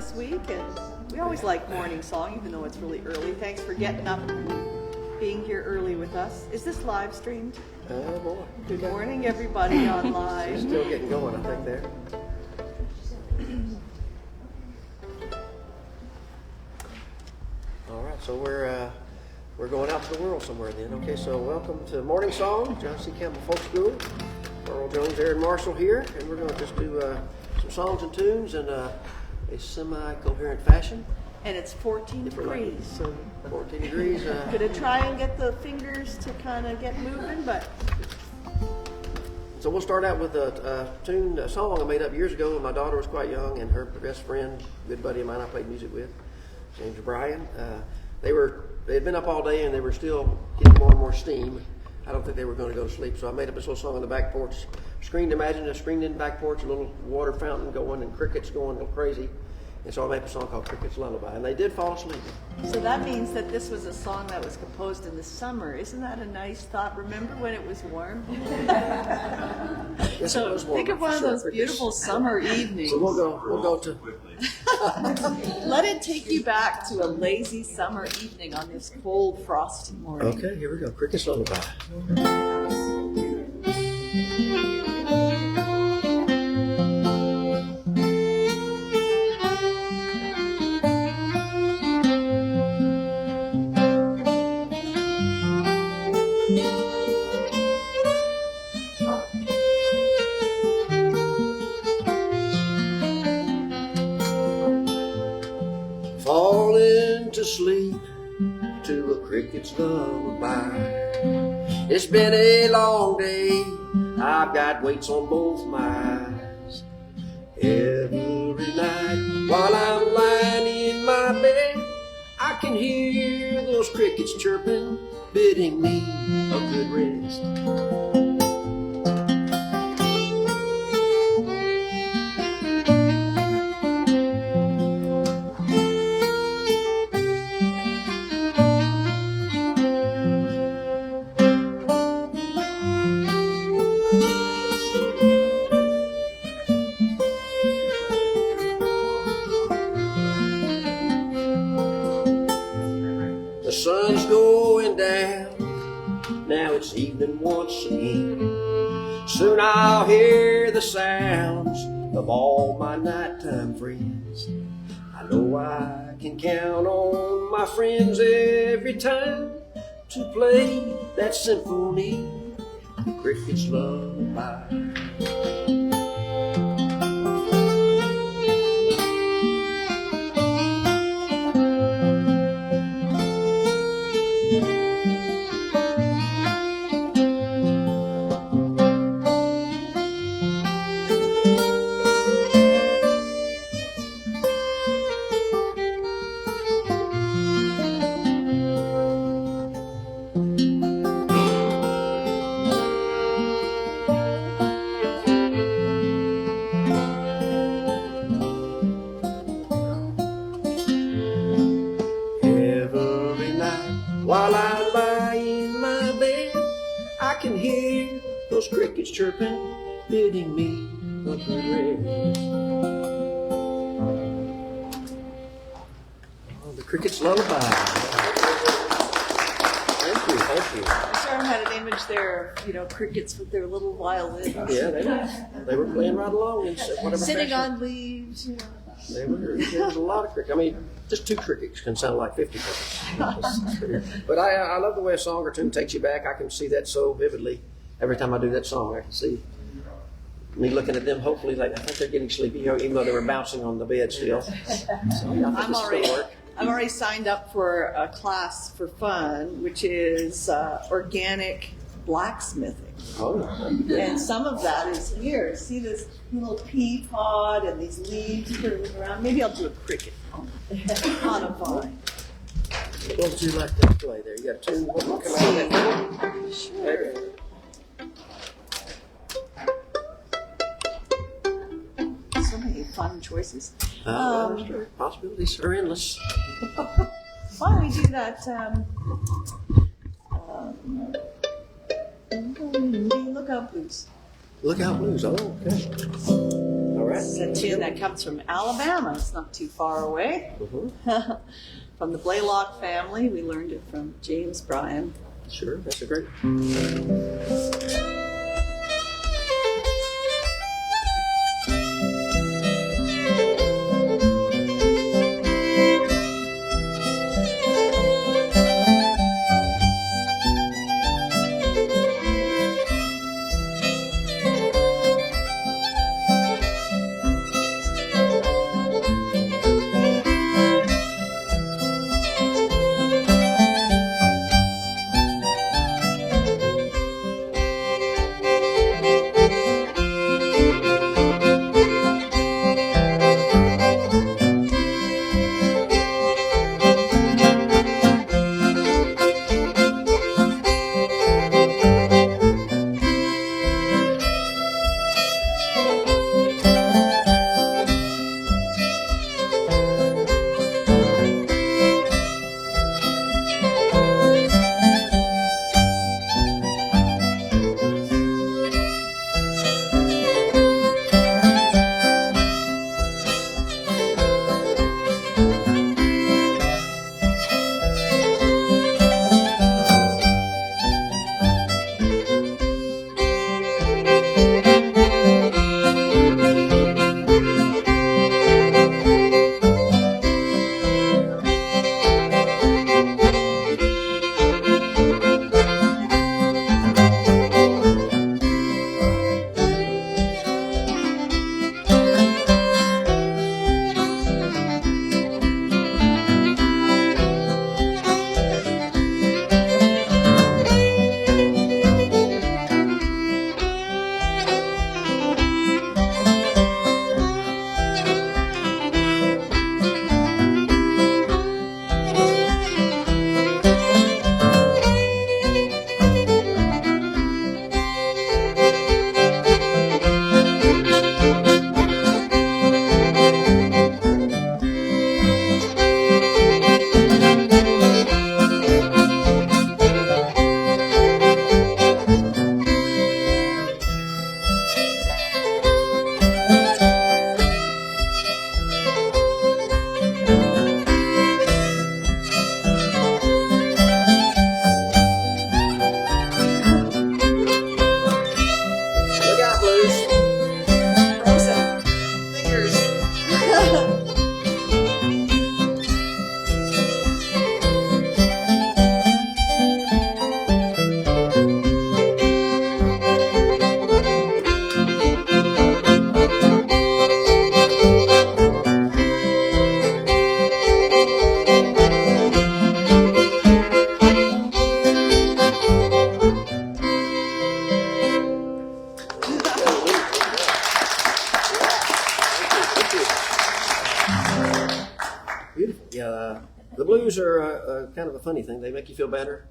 this week, and we always like Morningsong, even though it's really early. Thanks for getting up and being here early with us. Is this live streamed? Boy. Good morning, everybody online. Still getting going, I think, there. All right, so we're going out to the world somewhere then. Okay, so welcome to Morningsong, John C. Campbell Folk School. Earl Jones, Erynn Marshall here, and we're going to just do some songs and tunes in a semi-coherent fashion. And it's 14 degrees. So 14 degrees. Gonna try and get the fingers to kind of get moving, but. So we'll start out with a song I made up years ago when my daughter was quite young, and her best friend, good buddy of mine I played music with, James Bryan. They had been up all day and they were still getting more and more steam. I don't think they were going to go to sleep, so I made up this little song on the back porch. Imagine a screened in back porch, a little water fountain going and crickets going a little crazy. And so I made a song called Cricket's Lullaby, and they did fall asleep. So that means that this was a song that was composed in the summer. Isn't that a nice thought? Remember when it was warm? Yes, so it was warm, think of one of those beautiful summer evenings. So we'll go to. Let it take you back to a lazy summer evening on this cold, frosty morning. Okay, here we go. Cricket's Lullaby. Falling to sleep to a cricket's lullaby. It's been a long day, I've got weights on both my eyes. Every night while I'm lying in my bed, I can hear those crickets chirping, bidding me a good rest. The sun's going down, now it's evening once again. Soon I'll hear the sounds of all my nighttime friends. I know I can count on my friends every time to play that symphony, the cricket's lullaby. While I lie in my bed, I can hear those crickets chirping, bidding me a good rest. Oh, the cricket's lullaby. Thank you. Sharon had an image there of, crickets with their little violins. Yeah, they were playing right along in whatever Sitting fashion. on leaves. There was a lot of crickets. I mean, just 2 crickets can sound like 50 crickets. But I love the way a song or tune takes you back. I can see that so vividly. Every time I do that song, I can see me looking at them, hopefully, like I think they're getting sleepy, even though they were bouncing on the bed still. So, I've already signed up for a class for fun, which is organic blacksmithing. Oh, and some of that is here. See this little pea pod and these leaves curling around. Maybe I'll do a cricket on a vine. What would you like to play there? You got a tune? What will come out of that? Sure. So many fun choices. Sure. Possibilities are endless. Why don't we do that? Look Out Blues. Look Out Blues. Oh, okay. All right. It's a tune that comes from Alabama. It's not too far away. From the Blaylock family. We learned it from James Bryan. Sure, that's a great. The blues are kind of a funny thing. They make you feel better.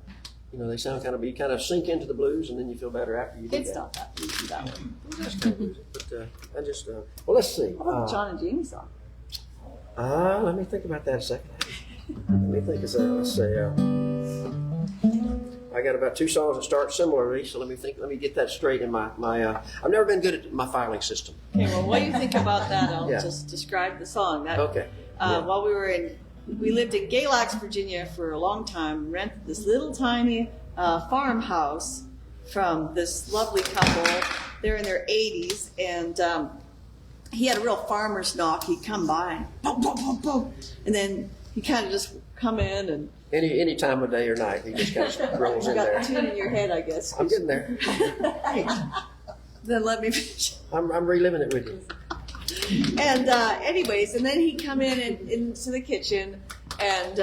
You know, they sound kind of, you kind of sink into the blues and then you feel better after you do It's that. not that easy, that one. That's kind of bluesy, but I just, well, let's see. How about the John and Jamie song? Let me think about that a second. Let me think of that. Let's see. I got about 2 songs that start similarly, so let me get that straight in my I've never been good at my filing system. Okay, well, what do you think about that? I'll Yeah. just describe the song. That, Okay. While we lived in Galax, Virginia for a long time, rented this little tiny farmhouse from this lovely couple. They're in their 80s, and he had a real farmer's knock. He'd come by and boom, boom, boom, boom, and then he kind of just come in and Any time of day or night, he just kind of rolls you in got there. the tune in your head, I guess. I'm getting there. Then let me finish. I'm reliving it with you. And anyways, and then he'd come in and into the kitchen, and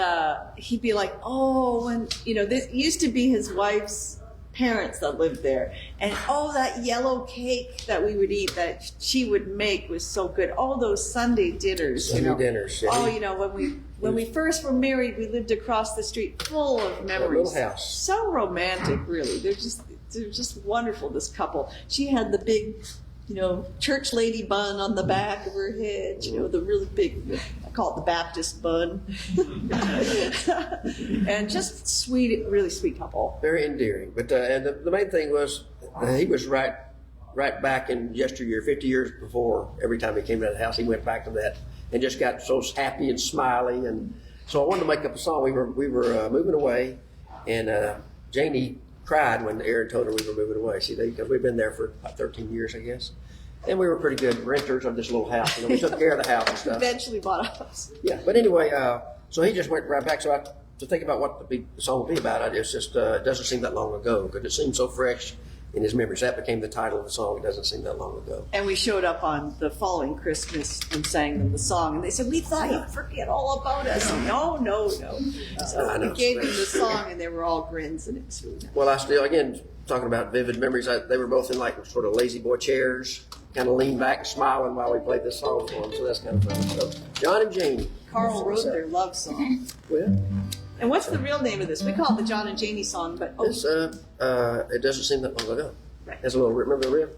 he'd be like, "Oh, and this used to be his wife's parents that lived there, and that yellow cake that we would eat that she would make was so good. All those Sunday dinners, Sunday dinners. Yeah. Oh, when we first were married, we lived across the street, full of memories. Little house. So romantic, really. They're just wonderful. This couple. She had the big, church lady bun on the back of her head. The really big. I call it the Baptist bun. And just sweet, really sweet couple. Very endearing. But and the main thing was he was right right back in yesteryear, 50 years before, every time he came to the house, he went back to that and just got so happy and smiley. And so I wanted to make up a song. We were moving away, and Janie cried when Erynn told her we were moving away. See, because we've been there for about 13 years, I guess. And we were pretty good renters of this little house. You know, we took care of the house and stuff. Eventually bought a house. Yeah, but anyway, so he just went right back. So to think about what the song will be about, it's just it doesn't seem that long ago, because it seems so fresh in his memories. That became the title of the song. It doesn't seem that long ago. And we showed up on the following Christmas and sang them the song, and they said, we thought you'd forget all about us. No. So we gave them the song, and they were all grins, and it was really nice. Well, I still, again, talking about vivid memories, they were both in like sort of lazy boy chairs, kind of leaned back and smiling while we played this song for them, so that's kind of fun. So John and Janie. Carl wrote their love song. Well, and what's the real name of this? We call it the John and Janie song, but this, it doesn't seem that long ago. Right. There's a little, remember the riff?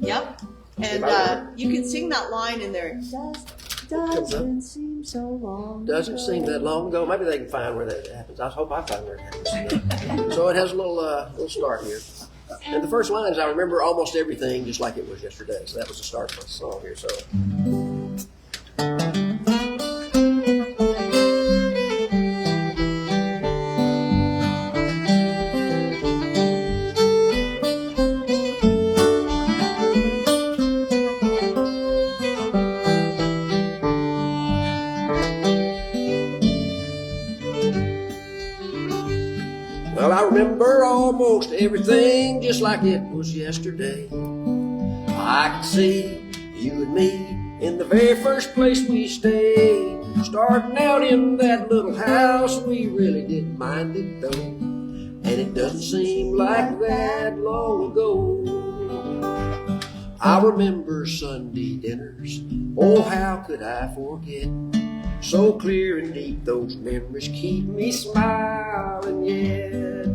Yep. And you can sing that line in there. Doesn't seem so long Doesn't ago. seem that long ago. Maybe they can find where that happens. I hope I find where it happens. So it has a little start here. And the first line is, I remember almost everything just like it was yesterday. So that was the start of the song here. So. Well, I remember almost everything just like it was yesterday. I can see you and me in the very first place we stayed. Starting out in that little house, we really didn't mind it though. And it doesn't seem like that long ago. I remember Sunday dinners, oh how could I forget? So clear and deep, those memories keep me smiling yet.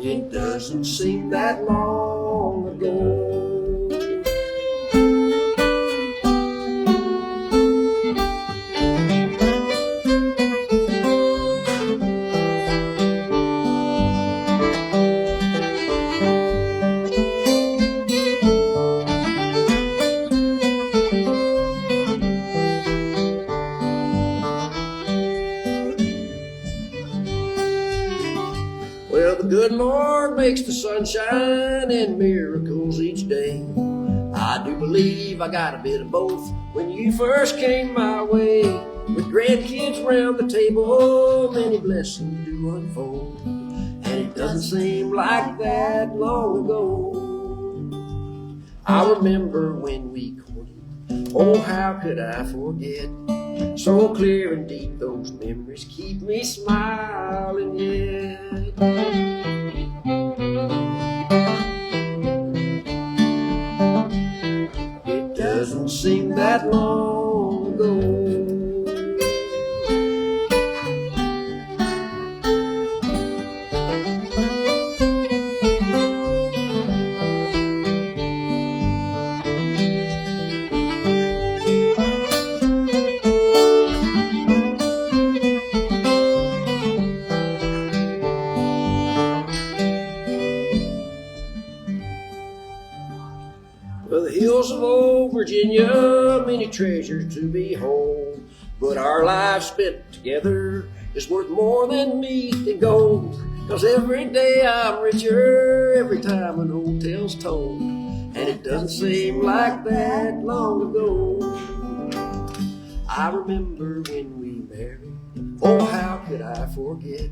It doesn't seem that long ago. Well, the good Lord makes the sunshine and miracles each day. I do believe I got a bit of both when you first came my way. With grandkids round the table, many blessings do unfold. And it doesn't seem like that long ago. I remember when we courted, oh how could I forget? So clear and deep, those memories keep me smiling yet. It doesn't seem that long ago. Well, the hills of old Virginia, many treasures to behold. But our lives spent together is worth more than meat and gold. 'Cause every day I'm richer, every time an old tale's told. And it doesn't seem like that long ago. I remember when we married, oh how could I forget?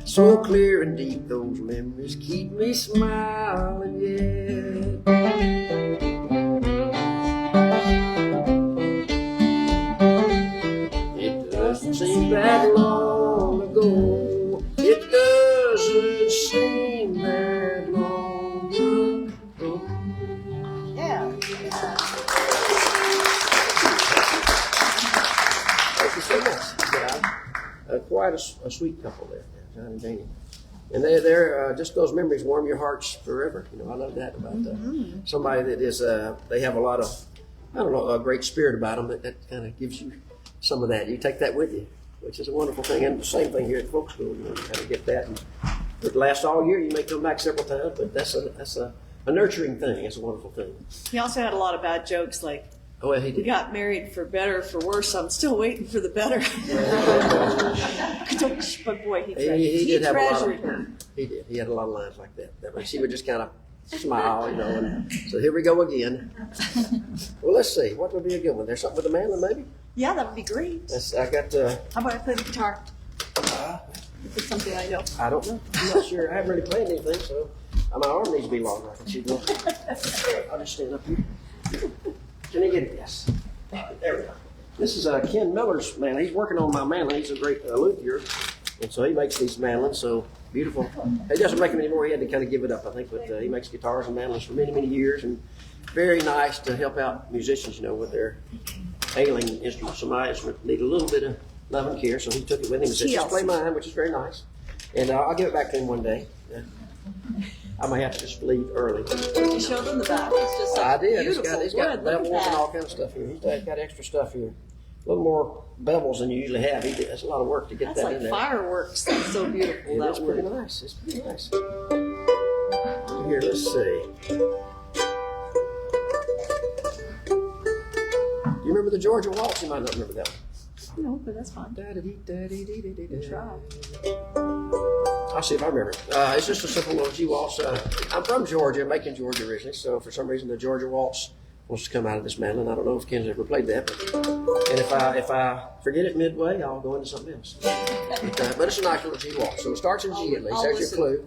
So clear and deep, those memories keep me smiling yet. It doesn't seem that long ago. It doesn't seem that long ago. Yeah. Thank you so much. Yeah, quite a sweet couple there, John and Janie. And they're just those memories warm your hearts forever. You know, I love that about somebody that is. They have a lot of, I don't know, a great spirit about them that kind of gives you some of that. You take that with you. which is a wonderful thing. And the same thing here at folk school, you kind of get that. And it lasts all year. You may come back several times, but that's a nurturing thing. It's a wonderful thing. He also had a lot of bad jokes, like, Oh, well, he we did. got married for better, for worse. I'm still waiting for the better. But boy, he He did have a lot treasured of. her. He did. He had a lot of lines like that. She would just kind of smile, you know. And so here we go again. Well, let's see. What would be a good one? There's something with the mandolin, maybe. Yeah, that would be great. I got. How about I play the guitar? It's something I know. I don't know. I'm not sure. I haven't really played anything, so my arm needs to be longer. I can see more. I'll just stand up here. Can you get it? Yes. There we go. This is Ken Miller's mandolin. He's working on my mandolin. He's a great luthier, and so he makes these mandolins. So beautiful. He doesn't make them anymore. He had to kind of give it up, I think. But he makes guitars and mandolins for many, many years, and very nice to help out musicians, you know, with their ailing instruments. So my instrument needed a little bit of love and care, so he took it with him and said, "Just play mine," which is very nice. And I'll give it back to him one day. I may have to just leave early. You showed them the back. It's just I did. beautiful. He's got Look at levels that. and all kinds of stuff here. He's got extra stuff here. A little more bevels than you usually have. That's a lot of work to get That's that like in there. fireworks. That's so beautiful. Yeah, That it's pretty wood. nice. It's pretty nice. Here, let's see. Do you remember the Georgia Waltz? You might not remember that one. No, but that's fine. Try. I'll see if I remember it. It's just a simple little G waltz. I'm from Georgia, Macon, Georgia originally, so for some reason the Georgia Waltz wants to come out of this mandolin. I don't know if Ken's ever played that, and if I forget it midway, I'll go into something else. But it's a nice little G waltz. So it starts in G at least. There's your clue.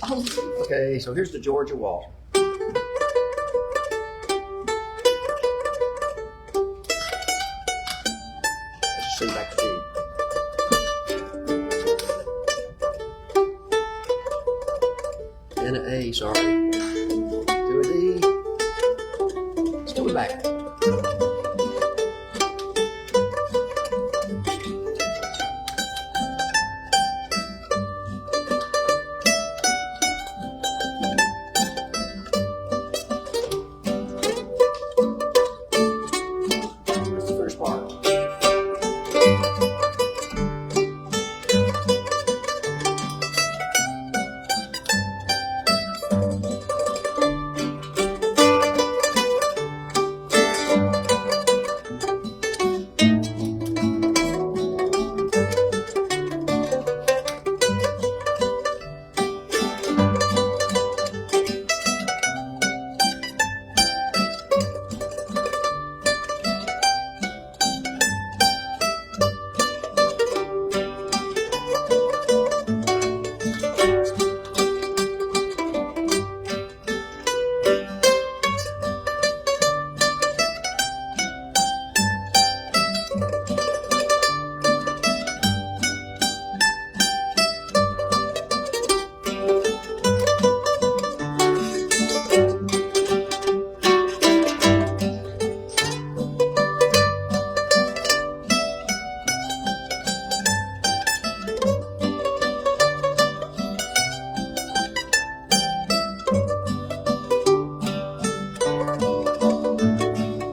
Okay, so here's the Georgia Waltz. Let's just sing back to G. And an A, sorry. Do a D. Let's do it back. That's the first part.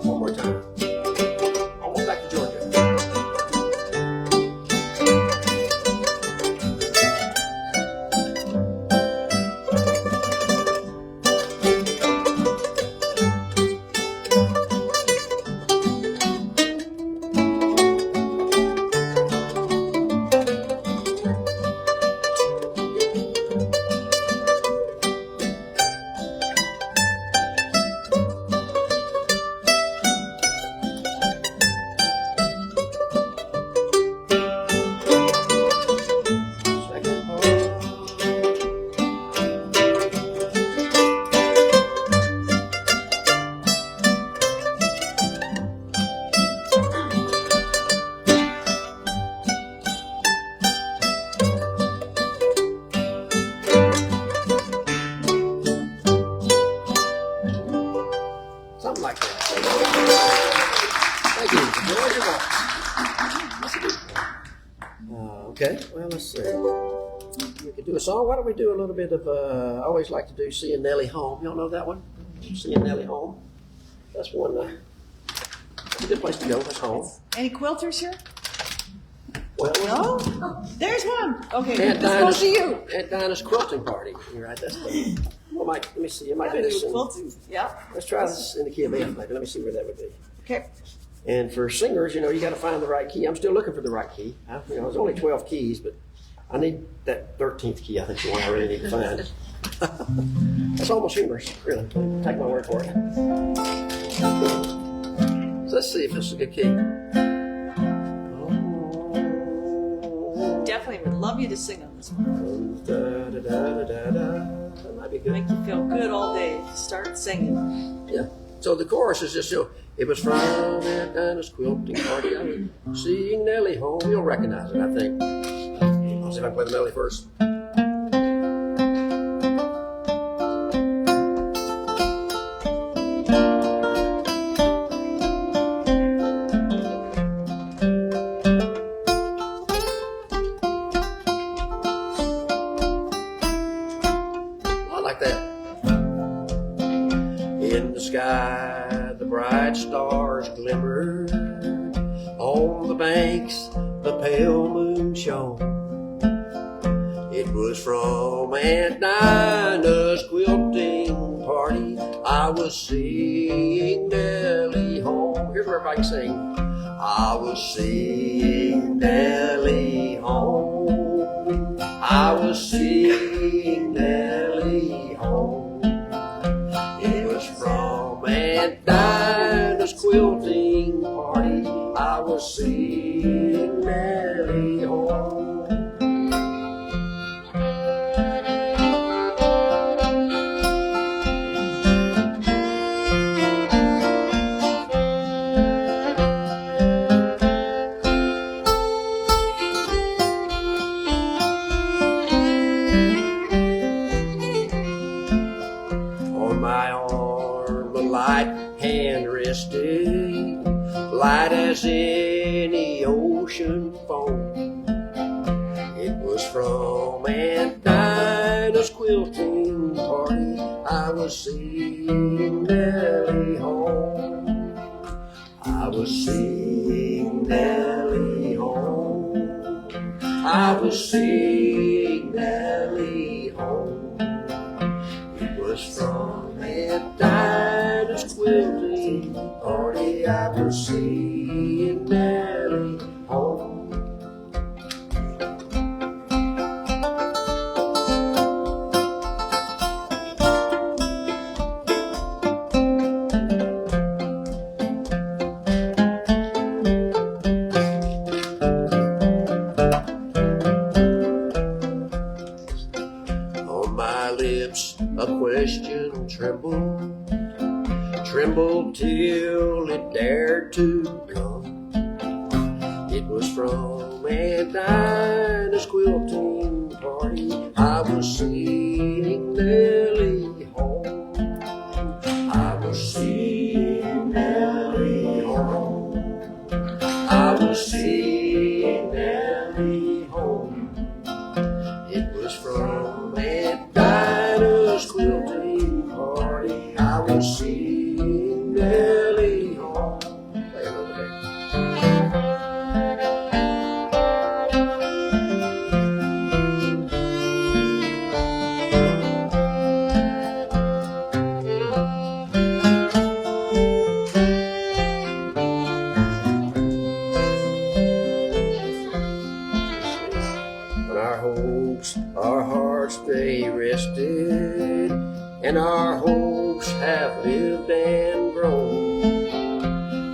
One more time. Almost back to Georgia. Second part. Something like that. Thank you. Georgia Waltz. Okay, well, let's see. We could do a song. Why don't we do a little bit of, I always like to do Seeing Nellie Home. Y'all know that one? Seeing Nellie Home. That's one, that's a good place to go. That's home. Any quilters here? Well, No? There's one. Okay, Aunt let's go Dinah's, see you. Aunt Dinah's quilting party. You're right, that's the. Well, let me see. It might be this. Yeah. Let's try this in the key of F major. Let me see where that would be. Okay. And for singers, you know, you got to find the right key. I'm still looking for the right key. There's only 12 keys, but I need that 13th key. I think is the one I really need to find. That's almost humorous, really. Take my word for it. So let's see if this is a good key. Definitely would love you to sing on this one. Da, da, da, da, da. That might be good. Make you feel good all day if you start singing. Yeah. So the chorus is just, it was from Aunt Dinah's quilting party. I was seeing Nellie home. You'll recognize it, I think. I'll see if I can play the melody first. I like that. In the sky, the bright stars glimmered. On the banks, the pale moon shone. It was from Aunt Dinah's quilting party. I was seeing Nellie home. Here's where everybody can sing. I was seeing Nellie home. I was seeing Nellie home. It was from Aunt Dinah's quilting party. I was seeing Nellie home. On my arm, a light hand rested, light as any ocean foam. It was from Aunt Dinah's quilting party. I was seeing Nellie home. I was seeing Nellie home. I was seeing Nellie home. It was from Aunt Dinah's quilting party. I was seeing Nellie home. On my lips a question trembled, trembled till it dared to come. It was from Aunt Dinah's quilting party. I was seeing Nellie home. I was seeing Nellie home. I was seeing Nellie home. It was from Aunt Dinah's quilting party. I was seeing Nellie home. Play it over there. When our hopes, our hearts, they rested, and our hopes have lived and grown.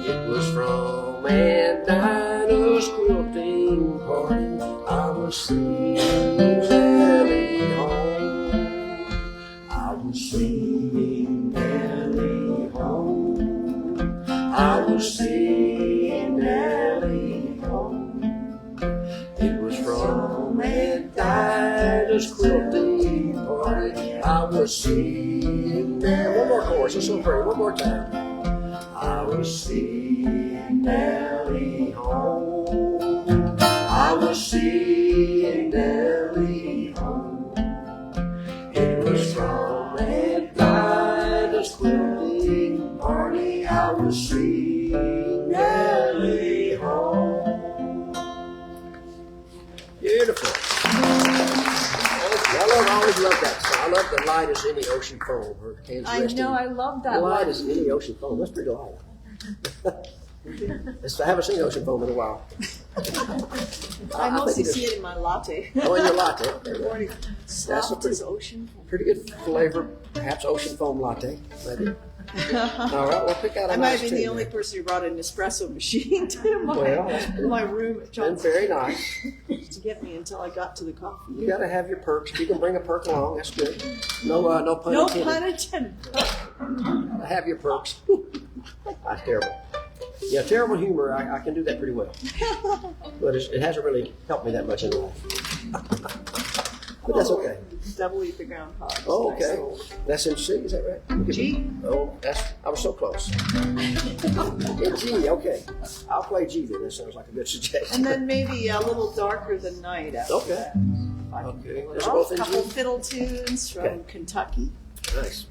It was from Aunt Dinah's quilting party. I was seeing Nellie home. I was seeing Nellie home. I was seeing Nellie home. It was from Aunt Dinah's quilting party. I was seeing Nellie. One more chorus, it's so pretty. One more time. I was seeing Nellie home. I was seeing Nellie home. It was from Aunt Dinah's quilting party. I was seeing Nellie home. love that song. I love the light as any ocean foam. Her hands I resting. know, I love that Light one. as any ocean foam. That's pretty light. I haven't seen ocean foam in a while. I mostly think see it in my latte. Oh, in your latte. Good morning. Soft as ocean. Pretty good flavor. Perhaps ocean foam latte, maybe. All right, we'll pick out a I might nice have been the tune only there. person who brought an espresso machine to my room at And John's very nice. to get me until I got to the coffee. You got to have your perks. You can bring a perk along. That's good. No pun No intended. pun intended. Have your perks. That's terrible. Yeah, terrible humor. I can do that pretty well, but it hasn't really helped me that much in life. But that's okay. Double eat the groundhog. Oh, Nice okay. little- That's in C, is that right? G. Oh, I was so close. In G, okay. I'll play G then. That sounds like a good suggestion. And then maybe a little darker than night after Okay. that. Okay. Those Oh, are both a in couple G. fiddle tunes from Okay. Kentucky. Nice.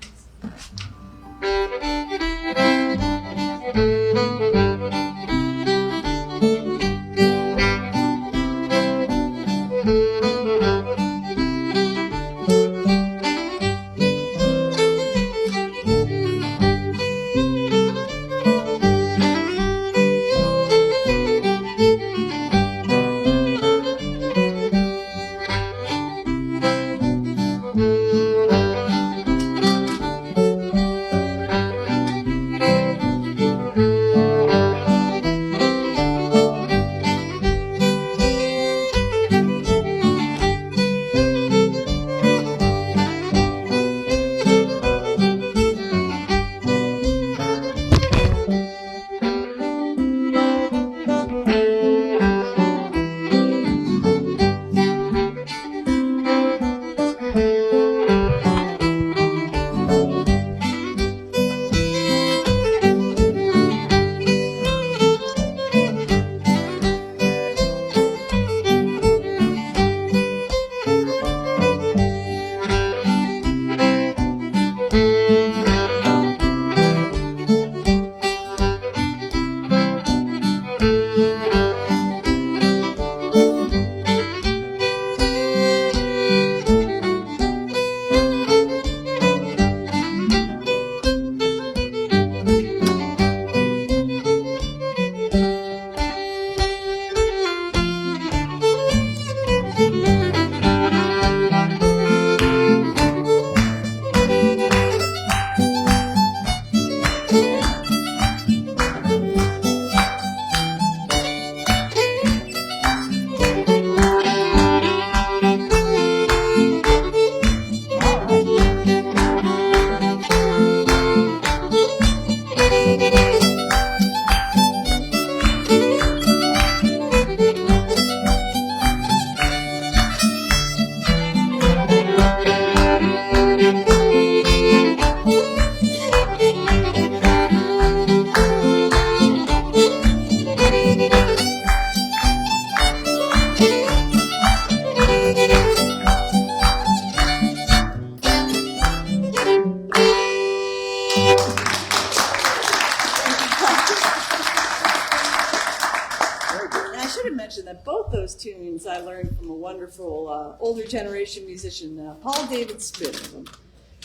That both those tunes I learned from a wonderful older generation musician, Paul David Smith.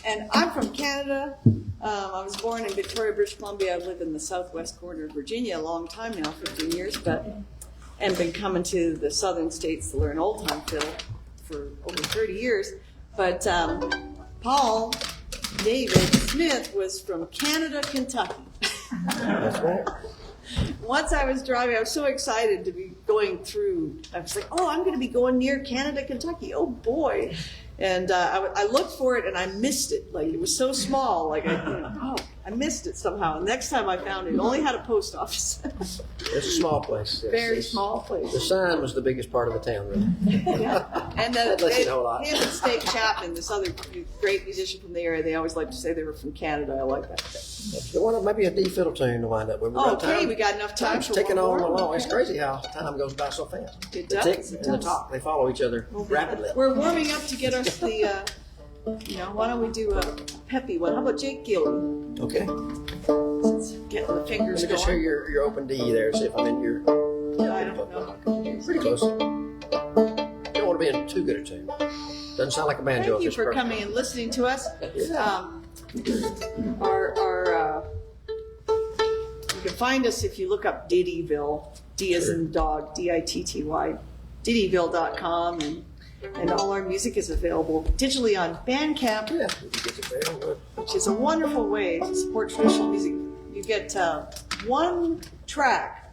And I'm from Canada. I was born in Victoria, British Columbia. I've lived in the southwest corner of Virginia a long time now, 15 years, and been coming to the southern states to learn old time fiddle for over 30 years. But Paul David Smith was from Canada, Kentucky. That's right. Once I was driving, I was so excited to be going through. I was like, oh, I'm going to be going near Canada, Kentucky. Oh, boy. And I looked for it, and I missed it. Like, it was so small. Like, I missed it somehow. And next time I found it, it only had a post office. It's a small place. Yes. Very It's- small place. The sign was the biggest part of the town, really. Yeah. And That lets you know a lot. him and State Chapman, this other great musician from the area, they always like to say they were from Canada. I like that. So why not maybe a D fiddle tune to wind up with? Okay, we got enough time Time's for ticking one on more. along. It's crazy how time goes by so fast. It The does, tick it and the does. talk, they follow each other rapidly. We're warming up to get us the, why don't we do a peppy one? How about Jake Gilly? Okay. Getting the fingers Let me just hear going. your open D there, see if I'm in your I don't know. pretty close. You don't want to be in too good a tune. Doesn't sound like a banjo. Thank you It's for perfect. coming and listening to us. Yeah. You can find us if you look up Diddyville, D as in dog, D-I-T-T-Y, Diddyville.com, and all our music is available digitally on Bandcamp, Yeah, you get it there. Good. which is a wonderful way to support traditional music. You get one track,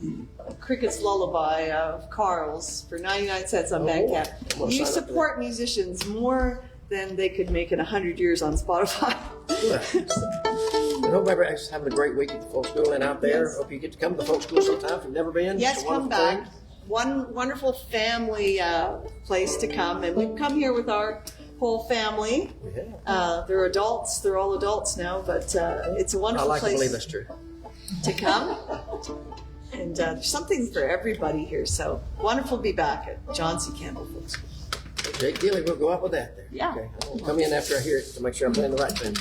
Cricket's Lullaby of Carl's, for 99 cents on Oh, Bandcamp. I'm gonna You sign up for support musicians more than they could make in 100 years on Spotify. I hope everybody's having a great week at the folk school and out there. Yes. Hope you get to come to the folk school sometime if you've never been. Yes, It's a come wonderful back. thing. One wonderful family place to come, and we've come here with our whole family. Yeah. They're adults. They're all adults now, but it's a I wonderful like to believe place that's true. to come. And there's something for everybody here. So wonderful to be back at John C. Campbell Folk School. Jake Gilly will go up with that there. Yeah. Okay. I'm gonna come in after I hear it to make sure I'm playing the right thing.